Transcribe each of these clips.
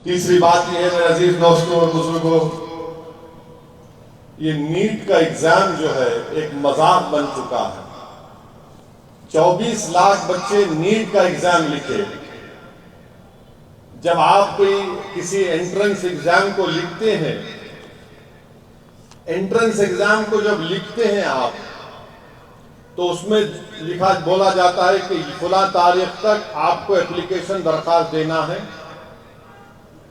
تیسری بات یہ ہے میرے عزیز دوستوں اور بزرگوں، یہ نیٹ کا ایگزام جو ہے ایک مذاق بن چکا ہے۔ 24 لاکھ بچے نیٹ کا ایگزام لکھے۔ جب آپ کوئی کسی انٹرنس ایگزام کو لکھتے ہیں، انٹرنس ایگزام کو جب لکھتے ہیں آپ، تو اس میں بولا جاتا ہے کہ فلاں تاریخ تک آپ کو اپلیکیشن درخواست دینا ہے،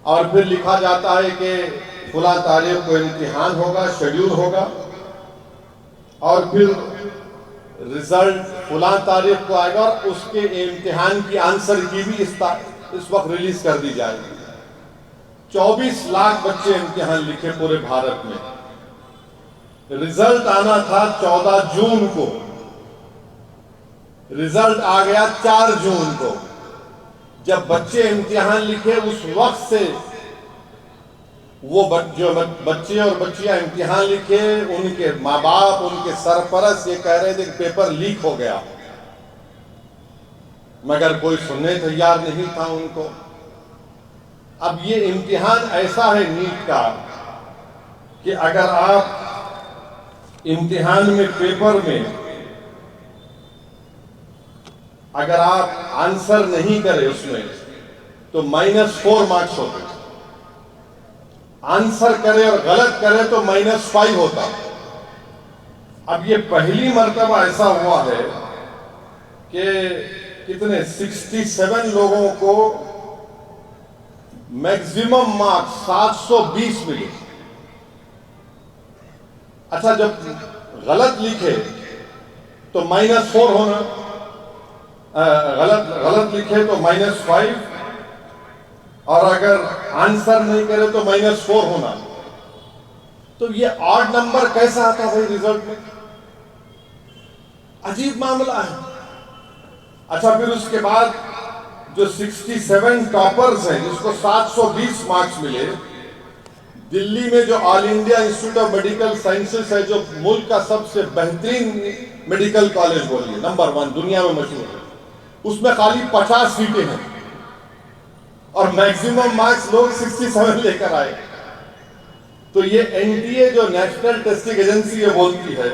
اور پھر لکھا جاتا ہے کہ فلاں تاریخ کو امتحان ہوگا، شیڈیول ہوگا، اور پھر رزلٹ فلاں تاریخ کو آئے گا، اور اس کے امتحان کی آنسر کی بھی اس وقت ریلیز کر دی جائے گی۔ 24 لاکھ بچے امتحان لکھے پورے بھارت میں۔ رزلٹ آنا تھا 14 جون کو، رزلٹ آ گیا 4 جون کو۔ جب بچے امتحان لکھے اس وقت سے وہ جو بچے اور بچیاں امتحان لکھے، ان کے ماں باپ، ان کے سرپرست یہ کہہ رہے تھے کہ پیپر لیک ہو گیا، مگر کوئی سننے تیار نہیں تھا ان کو۔ اب یہ امتحان ایسا ہے نیٹ کا کہ اگر آپ امتحان میں پیپر میں اگر آپ آنسر نہیں کرے اس میں تو -4 مارکس ہوتے، آنسر کرے اور غلط کرے تو -5 ہوتا۔ اب یہ پہلی مرتبہ ایسا ہوا ہے کہ کتنے 67 لوگوں کو میکزیمم مارکس 720 ملے۔ اچھا، جب غلط لکھے تو -4 ہونا، غلط لکھے تو -5، اور اگر آنسر نہیں کرے تو -4 ہونا۔ تو یہ آڈ نمبر کیسا آتا بھائی ریزلٹ میں؟ عجیب معاملہ ہے۔ اچھا، پھر اس کے بعد جو 67 ٹاپرز ہیں جس کو 720 مارکس ملے، دلی میں جو all India institute of medical sciences ہے، جو ملک کا سب سے بہترین میڈیکل کالج بولیے، نمبر 1 دنیا میں مشہور ہے، اس میں خالی 50 سیٹیں ہیں، اور میکسیمم مارکس لوگ 67 لے کر آئے۔ تو یہ NTA جو نیشنل ٹیسٹنگ ایجنسی یہ بولتی ہے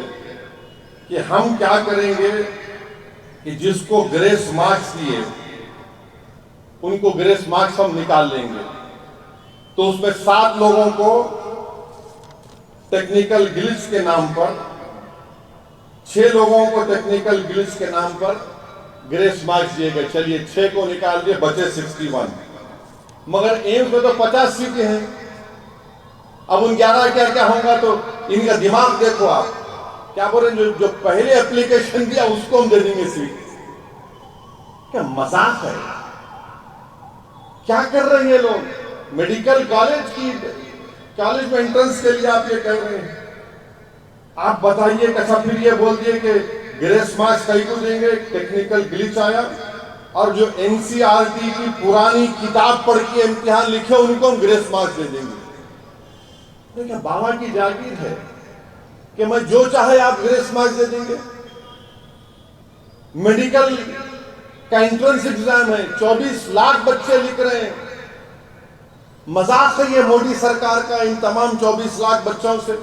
کہ ہم کیا کریں گے کہ جس کو گریس مارکس دیے ان کو گریس مارکس ہم نکال لیں گے۔ تو اس میں 7 لوگوں کو ٹیکنیکل گلچ کے نام پر، 6 لوگوں کو ٹیکنیکل گلچ کے نام پر گریس مارکس دیے گئے۔ چلیے 6 کو نکال دیے، بچے 61، مگر ایمس میں تو 50 سیٹیں ہیں۔ اب ان 11 کیا ہوں گا؟ تو ان کا دماغ دیکھو آپ، کیا بول رہے ہیں، جو پہلے اپلیکیشن دیا اس کو ہم دے دیں گے سیٹ۔ کیا مذاق ہے؟ کیا کر رہے ہیں یہ لوگ؟ میڈیکل کالج میں انٹرنس کے لیے آپ یہ کہہ رہے ہیں؟ آپ بتائیے کہ اچھا پھر یہ بول دیے کہ گریس مارکس کئی کو دیں گے، ٹیکنیکل گلچ آیا، اور جو NCERT کی پرانی کتاب پڑھ کے امتحان لکھے ان کو ہم گریس مارکس دے دیں گے۔ تو کیا بابا کی جاگیر ہے کہ میں جو چاہے آپ گریس مارکس دے دیں گے؟ میڈیکل کا انٹرنس ایگزام ہے، 24 لاکھ بچے لکھ رہے ہیں۔ مذاق ہے یہ مودی سرکار کا ان تمام 24 لاکھ بچوں سے،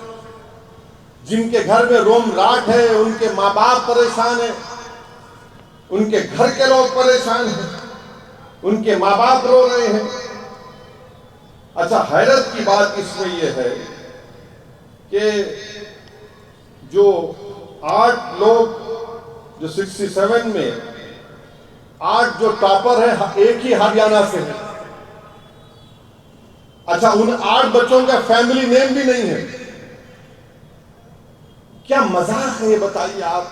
جن کے گھر میں روم راٹ ہے، ان کے ماں باپ پریشان ہیں، ان کے گھر کے لوگ پریشان ہیں، ان کے ماں باپ رو رہے ہیں۔ اچھا، حیرت کی بات اس میں یہ ہے کہ جو 8 لوگ جو 67 میں 8 جو ٹاپر ہیں، ایک ہی ہریانہ سے ہیں۔ اچھا، ان 8 بچوں کا فیملی نیم بھی نہیں ہے۔ کیا مذاق ہے یہ بتائیے آپ؟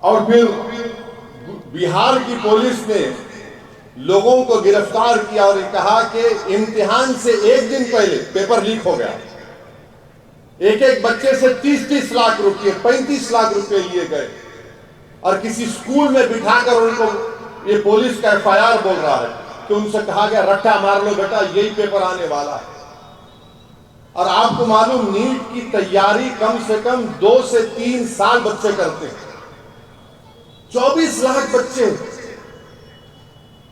اور پھر بہار کی پولیس نے لوگوں کو گرفتار کیا اور کہا کہ امتحان سے 1 دن پہلے پیپر لیک ہو گیا۔ ایک بچے سے 30 لاکھ روپے 35 لاکھ روپے لیے گئے، اور کسی سکول میں بٹھا کر ان کو، یہ پولیس کا FIR بول رہا ہے کہ ان سے کہا گیا رٹا مار لو بیٹا، یہی پیپر آنے والا ہے۔ اور آپ کو معلوم نیٹ کی تیاری کم سے کم 2 سے 3 سال بچے کرتے ہیں۔ 24 لاکھ بچے،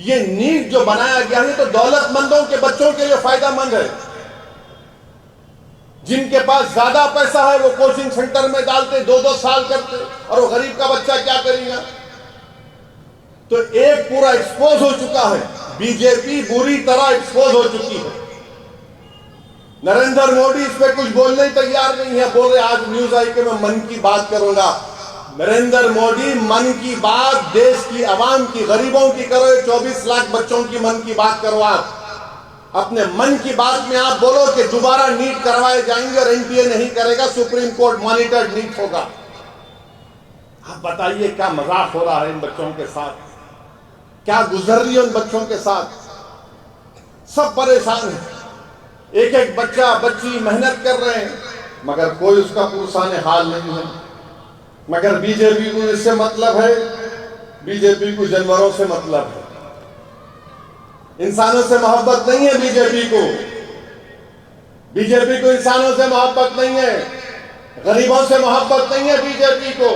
یہ نیٹ جو بنایا گیا ہے تو دولت مندوں کے بچوں کے لیے فائدہ مند ہے. جن کے پاس زیادہ پیسہ ہے وہ کوچنگ سینٹر میں ڈالتے 2-2 سال کرتے, اور وہ غریب کا بچہ کیا کرے گا؟ تو ایک پورا ایکسپوز ہو چکا ہے, بی جے پی بری طرح ایکسپوز ہو چکی ہے. نریندر مودی اس پہ کچھ بولنے تیار نہیں ہے, بول رہے آج نیوز آئی کہ میں من کی بات کروں گا. نریندر مودی من کی بات دیش کی عوام کی غریبوں کی کرو, 24 لاکھ بچوں کی من کی بات کرو. آپ اپنے من کی بات میں آپ بولو کہ دوبارہ نیٹ کروائے جائیں گے اور این ٹی اے نہیں کرے گا, سپریم کورٹ مانیٹرڈ نیٹ ہوگا. آپ بتائیے کیا مذاق ہو رہا ہے ان بچوں کے ساتھ, کیا گزر رہی ہے ان بچوں کے ساتھ. سب پریشان ہیں, ایک ایک بچہ بچی محنت کر رہے ہیں مگر کوئی اس کا پرسان حال نہیں ہے. مگر بی جے پی کو اس سے مطلب ہے, بی جے پی کو جانوروں سے مطلب ہے, انسانوں سے محبت نہیں ہے. بی جے پی کو انسانوں سے محبت نہیں ہے, غریبوں سے محبت نہیں ہے بی جے پی کو.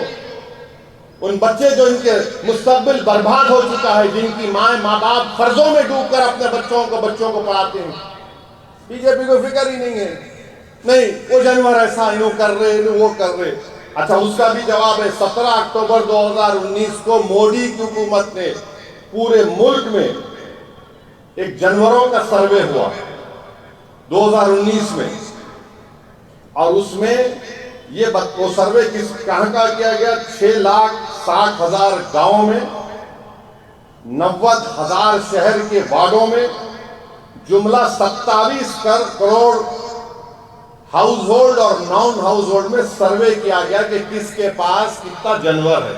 ان بچے جو ان کے مستقبل برباد ہو چکا ہے, جن کی ماں باپ قرضوں میں ڈوب کر اپنے بچوں کو پڑھاتے ہیں, بی جے پی کو فکر ہی نہیں ہے. نہیں, وہ جانور ایسا انہوں کر رہے وہ کر رہے. اچھا, اس کا بھی جواب ہے. 17 اکتوبر 2019 کو مودی کی حکومت نے پورے ملک میں ایک جانوروں کا سروے ہوا 2019 میں, اور اس میں یہ وہ سروے کہاں کا کیا گیا؟ 6,60,000 گاؤں میں, 90,000 شہر کے وارڈوں میں, جملہ 27 کروڑ ہاؤس ہولڈ اور نان ہاؤس ہولڈ میں سروے کیا گیا کہ کس کے پاس کتنا جانور ہے.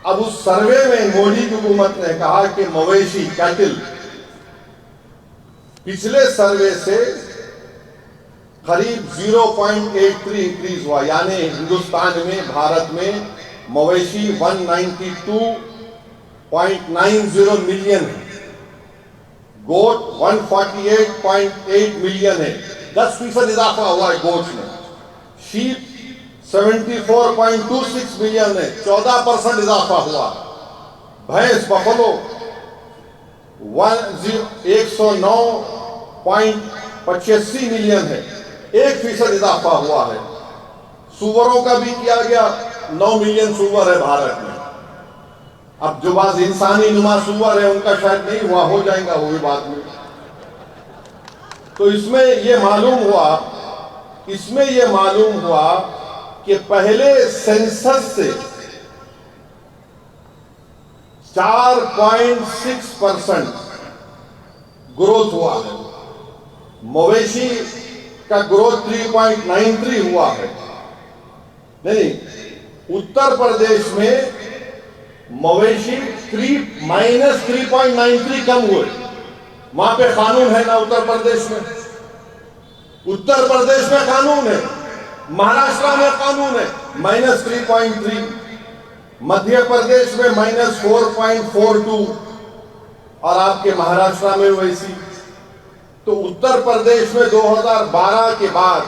اب اس سروے میں مودی کی حکومت نے کہا کہ مویشی کیٹل پچھلے سروے سے قریب 0.83 انکریز ہوا, یعنی ہندوستان میں بھارت میں مویشی 192.90 ملین ہے, گوٹ 148.8 ملین ہے, 10% اضافہ ہوا ہے گوٹ میں. شیپ 74.26 ملین ہے, 14% اضافہ ہوا. بھینس بفلو 109.85 ملین ہے, 1% اضافہ ہوا ہے. سوروں کا بھی کیا گیا, 9 ملین سور ہے بھارت میں. اب جو بعض انسانی نما سور ہے ان کا شاید نہیں ہوا, ہو جائیں گا وہ بھی بعد میں. تو اس میں یہ معلوم ہوا کہ پہلے سینسس سے 4.6% گروتھ ہوا ہے. مویشی کا گروتھ 3.93 ہوا ہے. نہیں, اتر پردیش میں مویشی -3.93 کم ہوئے. وہاں پہ قانون ہے نا اتر پردیش میں قانون ہے, مہاراشٹر میں قانون ہے -3.3, مدھیہ پردیش میں -4.42, اور آپ کے مہاراشٹر میں ویسی. تو اتر پردیش میں 2012 کے بعد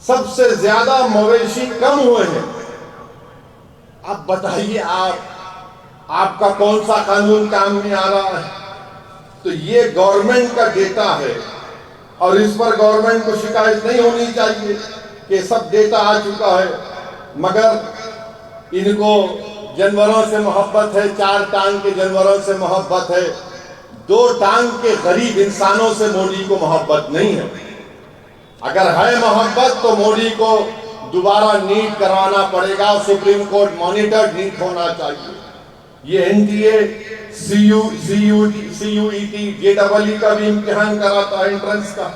سب سے زیادہ مویشی کم ہوئے ہیں. اب بتائیے آپ کا کون سا قانون کام میں آ رہا ہے؟ تو یہ گورنمنٹ کا ڈیٹا ہے, اور اس پر گورنمنٹ کو شکایت نہیں ہونی چاہیے کہ سب ڈیٹا آ چکا ہے. مگر ان کو جانوروں سے محبت ہے, 4 ٹانگ کے جانوروں سے محبت ہے, 2 ٹانگ کے غریب انسانوں سے مودی کو محبت نہیں ہے. اگر ہے محبت تو مودی کو دوبارہ نیٹ کروانا پڑے گا, سپریم کورٹ مانیٹرڈ نیٹ ہونا چاہیے. یہ N T A C U E T J double E کا بھی امتحان کراتا ہے, انٹرنس کا.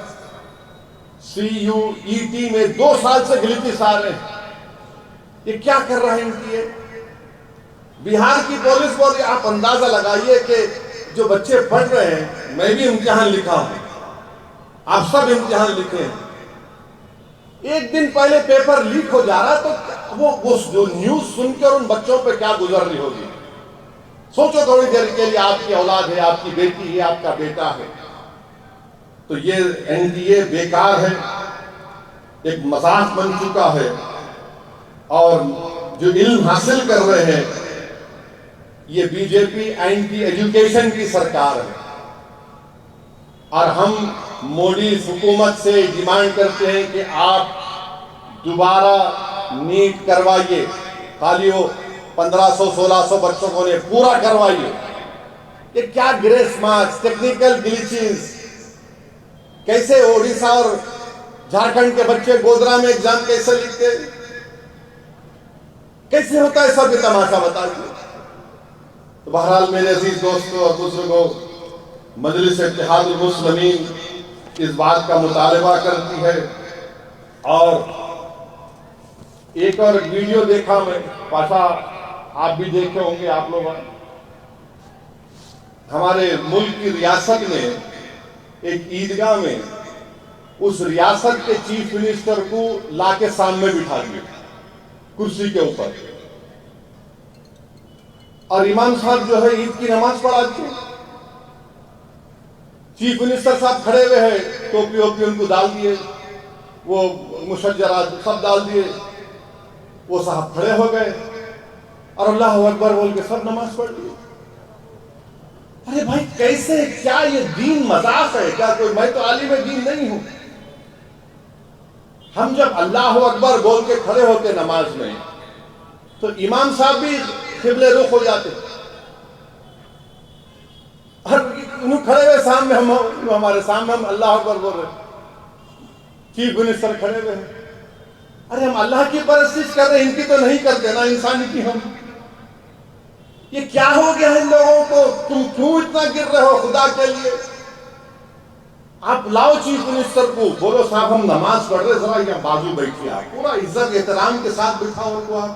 سی یو ای ٹی میں 2 سال سے گلچز آ رہے ہیں. یہ کیا کر رہا ہے این ٹی اے؟ بہار کی پولیس بول رہی, آپ اندازہ لگائیے کہ جو بچے پڑھ رہے ہیں, میں بھی امتحان لکھا ہوں, آپ سب امتحان لکھے ہیں, ایک دن پہلے پیپر لیک ہو جا رہا تو وہ جو نیوز سن کر ان بچوں پہ کیا گزر رہی ہوگی. سوچو تھوڑی دیر کے لیے, آپ کی اولاد ہے, آپ کی بیٹی ہے, آپ کا بیٹا ہے. تو یہ این ڈی اے بیکار ہے, ایک مذاق بن چکا ہے. اور جو علم حاصل کر رہے ہیں یہ بی جے پی اینٹی ایجوکیشن کی سرکار ہے، اور ہم مودی حکومت سے ڈیمانڈ کرتے ہیں کہ آپ دوبارہ نیٹ کروائیے، خالی وہ 1500-1600 بچوں کو نے پورا کروائیے۔ یہ کیا گریس مارکس، ٹیکنیکل گلیچز، کیسے اوڈیشہ اور جھارکھنڈ کے بچے گودرا میں ایگزام کیسے لکھتے، کیسے ہوتا ہے سب یہ تماشا بتائیے۔ تو بہرحال میرے عزیز دوستوں اور بزرگوں، مجلس اتحاد المسلمین اس بات کا مطالبہ کرتی ہے، اور ایک اور ویڈیو دیکھا میں، پاشا آپ بھی دیکھے ہوں گے آپ لوگ، ہمارے ملک کی ریاست میں ایک عیدگاہ میں اس ریاست کے چیف منسٹر کو لا کے سامنے بٹھا دیا کرسی کے اوپر، اور امام صاحب جو ہے عید کی نماز پڑھاتے ہیں، چیف منسٹر صاحب کھڑے ہوئے ہیں، ٹوپی ووپی ان کو ڈال دیے، وہ مشجرات سب ڈال دیے، وہ صاحب کھڑے ہو گئے اور اللہ اکبر بول کے سب نماز پڑھ لی۔ ارے بھائی کیسے، کیا یہ دین مذاق ہے کیا؟ کوئی، میں تو عالم دین نہیں ہوں۔ ہم جب اللہ اکبر بول کے کھڑے ہوتے نماز میں تو امام صاحب بھی قبلے رخ ہو جاتے، اور انہوں کھڑے ہوئے سامنے، ہمارے سامنے ہم اللہ اکبر بول رہے، چیف منسٹر کھڑے ہوئے ہیں۔ ارے ہم اللہ کی پرستش کر رہے ہیں، ان کی تو نہیں کرتے نا، انسانی کی ہم۔ یہ کیا ہو گیا ہے ان لوگوں کو؟ تم کیوں اتنا گر رہے ہو خدا کے لیے؟ آپ لاؤ چیف منسٹر کو، بولو صاحب ہم نماز پڑھ رہے، ذرا یہ بازو بیٹھیے، آپ پورا عزت احترام کے ساتھ بٹھاؤ ان کو، آپ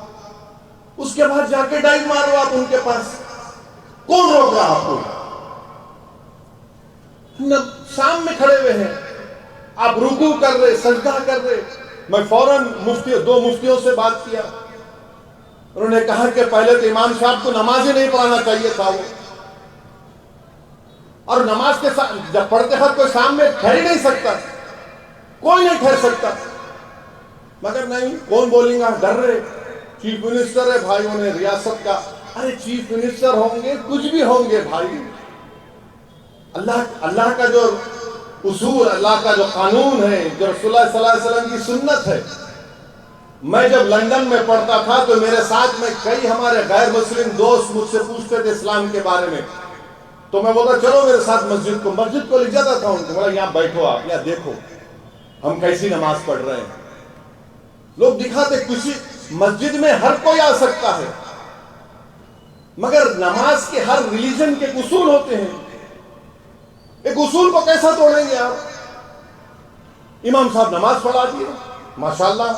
اس کے بعد جا کے ڈائیو مارو آپ ان کے پاس، کون روک رہا آپ کو؟ شام میں کھڑے ہوئے ہیں، آپ رکوع کر رہے، سجدہ کر رہے۔ میں فوراً دو مفتیوں سے بات کیا، انہوں نے کہا کہ پہلے تو امام صاحب کو نماز ہی نہیں پڑھانا چاہیے تھا وہ، اور نماز کے ساتھ جب پڑھتے ہیں کوئی سامنے ٹھہر ہی نہیں سکتا، کوئی نہیں ٹھہر سکتا، مگر نہیں، کون بولیں گا، ڈر رہے، چیف منسٹر ہے بھائیوں نے ریاست کا۔ ارے چیف منسٹر ہوں گے، کچھ بھی ہوں گے بھائی، اللہ کا جو اصول، اللہ کا جو قانون ہے، جو رسول اللہ صلی اللہ علیہ وسلم کی سنت ہے۔ میں جب لندن میں پڑھتا تھا تو میرے ساتھ میں کئی ہمارے غیر مسلم دوست مجھ سے پوچھتے تھے اسلام کے بارے میں، تو میں بولتا چلو میرے ساتھ مسجد کو لے جاتا تھا ان کو، بولا یہاں بیٹھو آپ، یہاں دیکھو ہم کیسی نماز پڑھ رہے ہیں۔ لوگ دکھاتے کسی مسجد میں ہر کوئی آ سکتا ہے، مگر نماز کے ہر ریلیجن کے اصول ہوتے ہیں، ایک اصول کو کیسا توڑیں گے آپ؟ امام صاحب نماز پڑھا دیے ماشاءاللہ،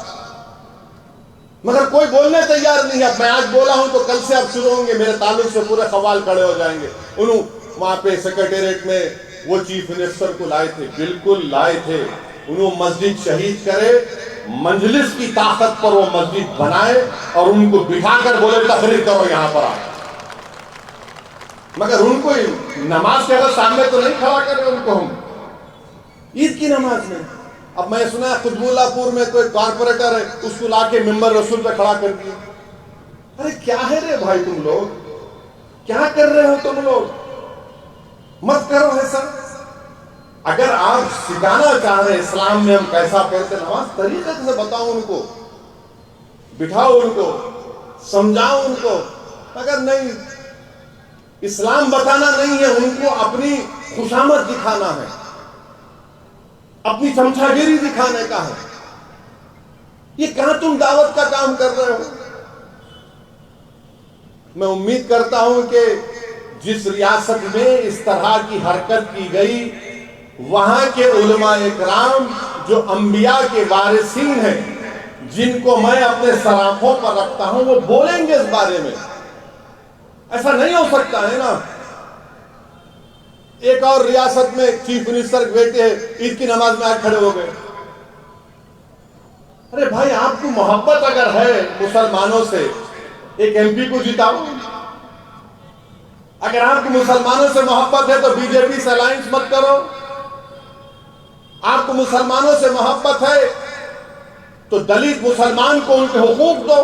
مگر کوئی بولنے تیار نہیں ہے۔ اب میں آج بولا ہوں تو کل سے اب شروع ہوں گے، میرے تعلق سے پورے خوال کھڑے ہو جائیں گے۔ انہوں وہاں پہ سیکرٹریٹ میں وہ چیف منسٹر کو لائے تھے، بالکل لائے تھے، انہوں مسجد شہید کرے، مجلس کی طاقت پر وہ مسجد بنائے اور ان کو بٹھا کر بولے تقریر کرو یہاں پر آ، مگر ان کو نماز کے اگر سامنے تو نہیں کھڑا کرے ان کو ہم عید کی نماز میں۔ اب میں سنا ہے قطب اللہ پور میں کوئی کارپوریٹر ہے، اس کو لا کے ممبر رسول پہ کھڑا کر دیا۔ ارے کیا ہے رے بھائی، تم لوگ کیا کر رہے ہو؟ تم لوگ مت کرو ایسا۔ اگر آپ سکھانا چاہ رہے اسلام میں ہم کیسا پڑھتے نماز، طریقے سے بتاؤ ان کو، بٹھاؤ ان کو، سمجھاؤ ان کو، مگر نہیں، اسلام بتانا نہیں ہے ان کو، اپنی خوشامد دکھانا ہے، اپنی چمچاگیری دکھانے کا ہے۔ یہ کہاں تم دعوت کا کام کر رہے ہو؟ میں امید کرتا ہوں کہ جس ریاست میں اس طرح کی حرکت کی گئی، وہاں کے علماء اکرام جو انبیاء کے وارثین ہیں، جن کو میں اپنے سراخوں پر رکھتا ہوں، وہ بولیں گے اس بارے میں۔ ایسا نہیں ہو سکتا ہے نا۔ ایک اور ریاست میں چیف منسٹر بیٹے عید کی نماز میں آج کھڑے ہو گئے۔ ارے بھائی آپ کو محبت اگر ہے مسلمانوں سے، ایک ایم پی کو جتاؤ۔ اگر آپ کو مسلمانوں سے محبت ہے تو بی جے پی سے الائنس مت کرو۔ آپ کو مسلمانوں سے محبت ہے تو دلت مسلمان کو ان کے حقوق دو۔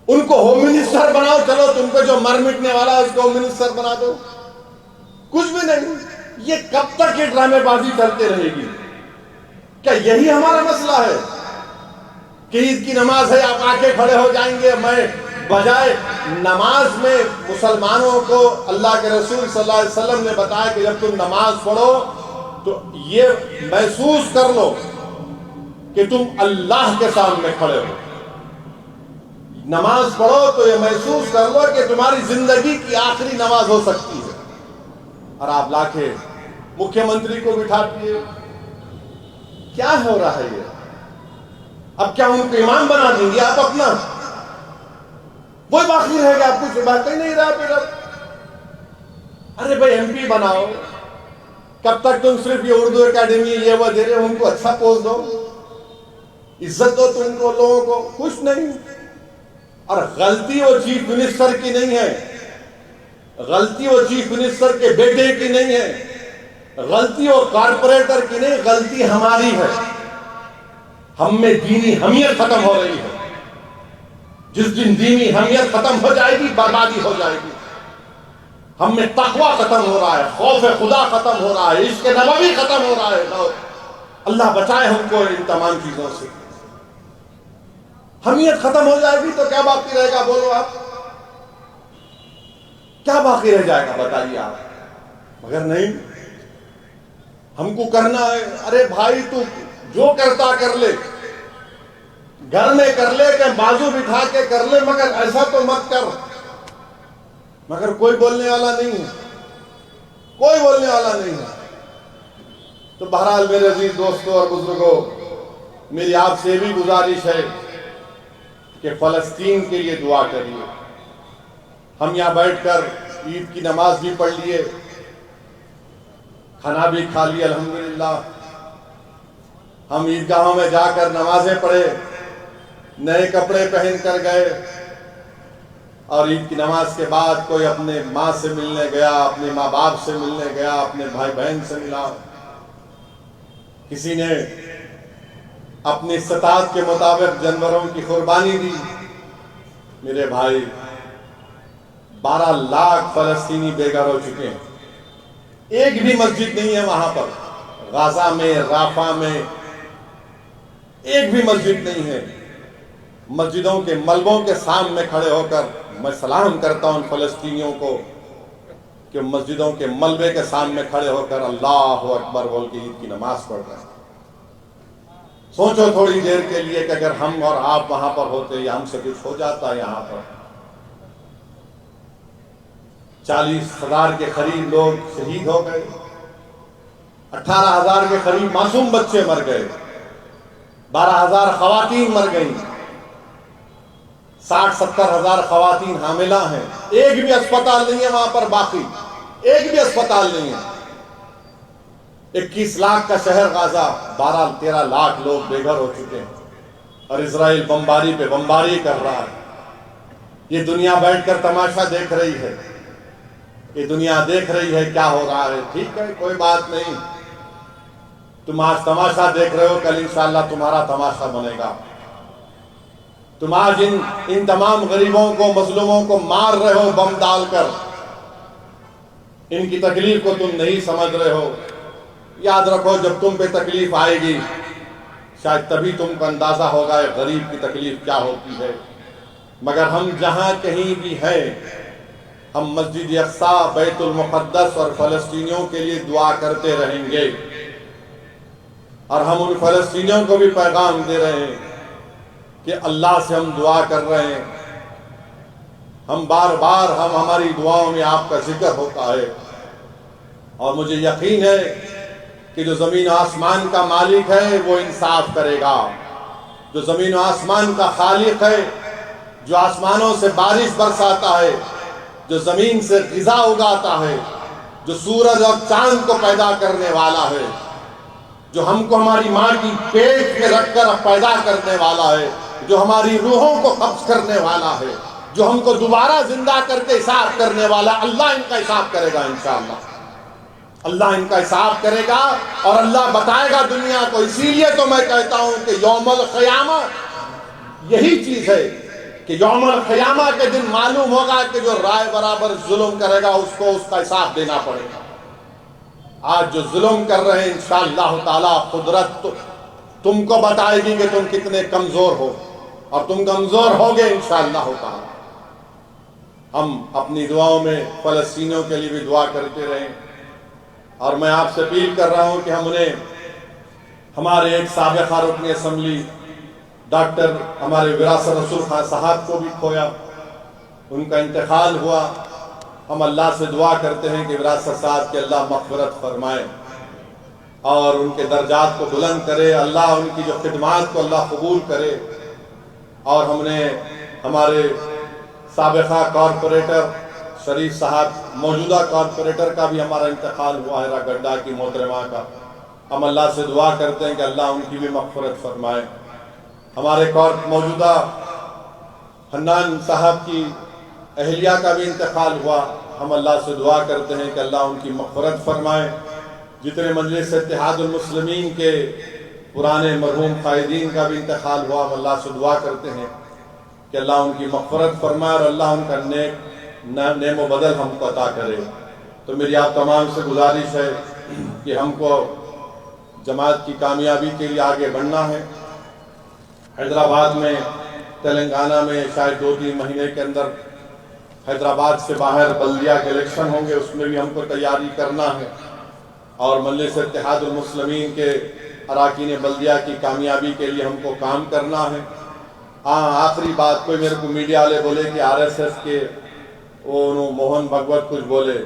ان کو ہوم منسٹر بناؤ، چلو تم پہ جو مر مٹنے والا ہے اس کو ہوم منسٹر بنا دو، کچھ بھی نہیں۔ یہ کب تک یہ ڈرامے بازی چلتے رہے گی؟ کیا یہی ہمارا مسئلہ ہے کہ عید کی نماز ہے آپ آ کے کھڑے ہو جائیں گے؟ میں بجائے نماز میں مسلمانوں کو اللہ کے رسول صلی اللہ علیہ وسلم نے بتایا کہ جب تم نماز پڑھو تو یہ محسوس کر لو کہ تم اللہ کے سامنے کھڑے ہو۔ نماز پڑھو تو یہ محسوس کر لو کہ تمہاری زندگی کی آخری نماز ہو سکتی ہے، اور آپ لا کے مکھیہ منتری کو بٹھا دیے۔ کیا ہو رہا ہے یہ؟ اب کیا ان کو امام بنا دیں گے آپ اپنا؟ وہی باقی رہے گا، آپ کچھ باقی نہیں رہا پھر اب۔ ارے بھائی ایم پی بناؤ، کب تک تم صرف یہ اردو اکیڈمی یہ وہ دے رہے؟ ان کو اچھا پوسٹ دو، عزت دو تم کو، لوگوں کو کچھ نہیں۔ اور غلطی وہ چیف منسٹر کی نہیں ہے، غلطی وہ چیف منسٹر کے بیٹے کی نہیں ہے، غلطی وہ کارپوریٹر کی نہیں، غلطی ہماری ہے۔ ہم میں دینی حمیت ختم ہو رہی ہے۔ جس دن دینی حمیت ختم ہو جائے گی بربادی ہو جائے گی۔ ہم میں تقوی ختم ہو رہا ہے، خوف خدا ختم ہو رہا ہے، عشق نبوی ختم ہو رہا ہے۔ اللہ بچائے ہم کو ان تمام چیزوں سے۔ حمیت ختم ہو جائے گی تو کیا باقی رہے گا؟ بولو آپ، کیا باقی رہ جائے گا بتائیے آپ؟ مگر نہیں، ہم کو کرنا ہے۔ ارے بھائی تو جو کرتا کر لے، گھر میں کر لے، کہ بازو بٹھا کے کر لے، مگر ایسا تو مت کر۔ مگر کوئی بولنے والا نہیں ہے، کوئی بولنے والا نہیں ہے۔ تو بہرحال میرے عزیز دوستوں اور بزرگوں، میری آپ سے بھی گزارش ہے کہ فلسطین کے لیے دعا کریے۔ ہم یہاں بیٹھ کر عید کی نماز بھی پڑھ لیے، کھانا بھی کھا لیے الحمدللہ، ہم عیدگاہوں میں جا کر نمازیں پڑھے، نئے کپڑے پہن کر گئے، اور عید کی نماز کے بعد کوئی اپنے ماں سے ملنے گیا، اپنے ماں باپ سے ملنے گیا، اپنے بھائی بہن سے ملا، کسی نے اپنی استطاعت کے مطابق جانوروں کی قربانی دی۔ میرے بھائی 12 لاکھ فلسطینی بے گھر ہو چکے ہیں، ایک بھی مسجد نہیں ہے وہاں پر، غازہ میں، رافع میں ایک بھی مسجد نہیں ہے۔ مسجدوں کے ملبوں کے سامنے کھڑے ہو کر میں سلام کرتا ہوں فلسطینیوں کو کہ مسجدوں کے ملبے کے سامنے کھڑے ہو کر اللہ اکبر بول کے عید کی نماز پڑھ رہے ہیں۔ سوچو تھوڑی دیر کے لیے کہ اگر ہم اور آپ وہاں پر ہوتے یا ہم سے کچھ ہو جاتا یہاں پر۔ 40,000 کے قریب لوگ شہید ہو گئے، 18,000 کے قریب معصوم بچے مر گئے، 12,000 خواتین مر گئیں، 60-70,000 خواتین حاملہ ہیں، ایک بھی اسپتال نہیں ہے وہاں پر باقی، ایک بھی اسپتال نہیں ہے۔ 21 لاکھ کا شہر غازہ، 12-13 لاکھ لوگ بے گھر ہو چکے ہیں، اور اسرائیل بمباری پہ بمباری کر رہا ہے۔ یہ دنیا بیٹھ کر تماشا دیکھ رہی ہے، یہ دنیا دیکھ رہی ہے کیا ہو رہا ہے۔ ٹھیک ہے، کوئی بات نہیں، تم آج تماشا دیکھ رہے ہو، کل انشاءاللہ تمہارا تماشا بنے گا۔ تم آج ان تمام غریبوں کو، مظلوموں کو مار رہے ہو بم ڈال کر، ان کی تکلیف کو تم نہیں سمجھ رہے ہو۔ یاد رکھو جب تم پہ تکلیف آئے گی شاید تبھی تم کو اندازہ ہوگا غریب کی تکلیف کیا ہوتی ہے۔ مگر ہم جہاں کہیں بھی ہیں، ہم مسجد اقصیٰ، بیت المقدس اور فلسطینیوں کے لیے دعا کرتے رہیں گے، اور ہم ان فلسطینیوں کو بھی پیغام دے رہے ہیں کہ اللہ سے ہم دعا کر رہے ہیں۔ ہم بار بار ہماری دعاؤں میں آپ کا ذکر ہوتا ہے، اور مجھے یقین ہے کہ جو زمین و آسمان کا مالک ہے وہ انصاف کرے گا، جو زمین و آسمان کا خالق ہے، جو آسمانوں سے بارش برساتا ہے، جو زمین سے غذا اگاتا ہے، جو سورج اور چاند کو پیدا کرنے والا ہے، جو ہم کو ہماری ماں کی پیٹ میں رکھ کر پیدا کرنے والا ہے، جو ہماری روحوں کو قبض کرنے والا ہے، جو ہم کو دوبارہ زندہ کر کے حساب کرنے والا، اللہ ان کا حساب کرے گا انشاءاللہ۔ اللہ ان کا حساب کرے گا اور اللہ بتائے گا دنیا کو۔ اسی لیے تو میں کہتا ہوں کہ یوم القیامہ یہی چیز ہے کہ کہ یوم القیامہ کے دن معلوم ہوگا کہ جو رائے برابر ظلم کرے گا اس کو اس کا حساب دینا پڑے گا۔ آج جو ظلم کر رہے ہیں انشاءاللہ تعالی قدرت تم کو بتائے گی کہ تم کتنے کمزور ہو، اور تم کمزور ہوگے انشاءاللہ تعالی۔ ہم اپنی دعاؤں میں فلسطینیوں کے لیے بھی دعا کرتے رہیں، اور میں آپ سے اپیل کر رہا ہوں کہ ہم نے ہمارے ایک سابقہ رکن اسمبلی ڈاکٹر ہمارے وراثت رسول خان صاحب کو بھی کھویا، ان کا انتقال ہوا۔ ہم اللہ سے دعا کرتے ہیں کہ وراثت صاحب کے اللہ مغفرت فرمائے اور ان کے درجات کو بلند کرے، اللہ ان کی جو خدمات کو اللہ قبول کرے۔ اور ہم نے ہمارے سابقہ کارپوریٹر شریف صاحب، موجودہ کارپوریٹر کا بھی ہمارا انتقال ہوا ہے، گڈھا کی محترمہ کا۔ ہم اللہ سے دعا کرتے ہیں کہ اللہ ان کی بھی مغفرت فرمائے۔ ہمارے موجودہ حنان صاحب کی اہلیہ کا بھی انتقال ہوا، ہم اللہ سے دعا کرتے ہیں کہ اللہ ان کی مغفرت فرمائے۔ جتنے مجلس اتحاد المسلمین کے پرانے مرحوم قائدین کا بھی انتقال ہوا، ہم اللہ سے دعا کرتے ہیں کہ اللہ ان کی مغفرت فرمائے اور اللہ ان کا نعم و بدل ہم کو عطا کرے۔ تو میری آپ تمام سے گزارش ہے کہ ہم کو جماعت کی کامیابی کے لیے آگے بڑھنا ہے۔ حیدرآباد میں، تلنگانہ میں شاید 2-3 مہینے کے اندر حیدرآباد سے باہر بلدیہ کے الیکشن ہوں گے، اس میں بھی ہم کو تیاری کرنا ہے، اور مجلس اتحاد المسلمین کے اراکین بلدیہ کی کامیابی کے لیے ہم کو کام کرنا ہے۔ آخری بات، کوئی میرے کو میڈیا والے بولے کہ RSS کے انہوں موہن بھگوت کچھ بولے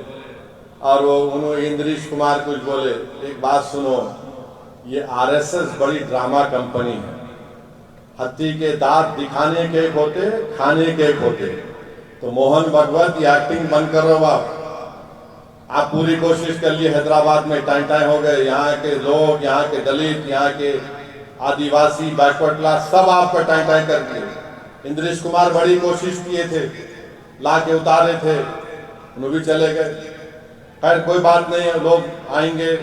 اور انہوں اندریش کمار کچھ بولے۔ ایک بات سنو، یہ RSS بڑی ڈرامہ کمپنی ہے، ہتھی کے دانت دکھانے کے ایک ہوتے، کھانے کے ایک ہوتے۔ تو موہن بھگوت یہ ایکٹنگ بند کرو آپ پوری کوشش کر لیے۔ حیدرآباد میں ٹائیں ہو گئے، یہاں کے لوگ، یہاں کے دلت، یہاں کے آدیواسی بیکورڈ کلاس سب آپ کا ٹائیں کر دیے۔ اندریش کمار بڑی کوشش کیے تھے، لا کے اتارے تھے، انہوں بھی چلے گئے۔ خیر کوئی بات نہیں ہے، لوگ آئیں گے،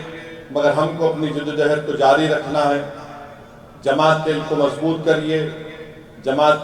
مگر ہم کو اپنی جدوجہد کو جاری رکھنا ہے۔ جماعت کو مضبوط کریے، جماعت